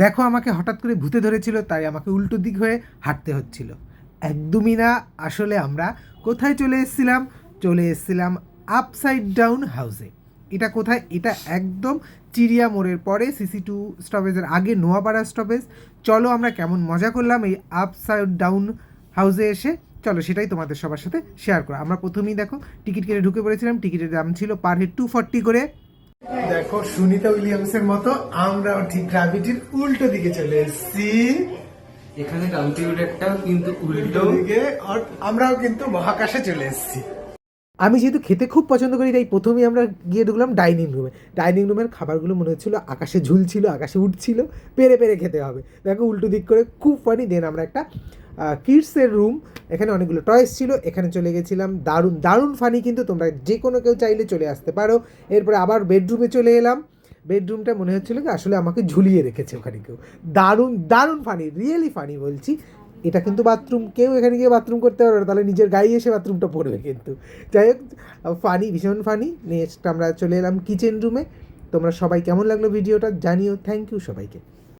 দেখো আমাকে হঠাৎ করে ভূতে ধরেছিল, তাই আমাকে উল্টো দিক হয়ে হাঁটতে হচ্ছিল। একদমই না, আসলে আমরা কোথায় চলে এসেছিলাম? চলে এসেছিলাম আপসাইড ডাউন হাউসে। এটা কোথায়? এটা একদম চিড়িয়া মোড়ের পরে সিসি2 স্টপেজের আগে নোয়াপাড়া স্টপেজ। চলো আমরা কেমন মজা করলাম এই আপসাইড ডাউন হাউসে এসে, চলো সেটাই তোমাদের সবার সাথে শেয়ার করো। আমরা প্রথমেই দেখো টিকিট কেটে ঢুকে পড়েছিলাম। টিকিটের দাম ছিল পার হেড 240 করে। দেখো সুনিতা উইলিয়ামসের মতো আমরাও ঠিক গ্র্যাভিটির উল্টো দিকে চলে এসেছি। এখানে কম্পিউটারটাও কিন্তু উল্টো দিকে আর আমরাও কিন্তু মহাকাশে চলে এসেছি। আমি যেহেতু খেতে খুব পছন্দ করি, তাই প্রথমেই আমরা গিয়ে ঢুকলাম ডাইনিং রুমে। ডাইনিং রুমের খাবারগুলো মনে হচ্ছিলো আকাশে ঝুলছিল, আকাশে উঠছিল, পেরে পেরে খেতে হবে। দেখো উল্টো দিক করে, খুব ফানি। দেন আমরা একটা কিডসের রুম, এখানে অনেকগুলো টয়েস ছিল, এখানে চলে গেছিলাম। দারুণ দারুণ ফানি, কিন্তু তোমরা যে কোনো কেউ চাইলে চলে আসতে পারো। এরপরে আবার বেডরুমে চলে এলাম। বেডরুমটা মনে হচ্ছিলো কি আসলে আমাকে ঝুলিয়ে রেখেছে ওখানে কেউ। দারুণ দারুণ ফানি, রিয়েলি ফানি বলছি। এটা কিন্তু বাথরুম, কেউ এখানে গিয়ে বাথরুম করতে পারবে না, তাহলে নিজের গায়ে এসে বাথরুমটা পড়বে কিন্তু। যাই হোক, ফানি, ভীষণ ফানি। নেক্সট আমরা চলে এলাম কিচেন রুমে। তোমরা সবাই কেমন লাগলো ভিডিওটা জানিও। থ্যাংক ইউ সবাইকে।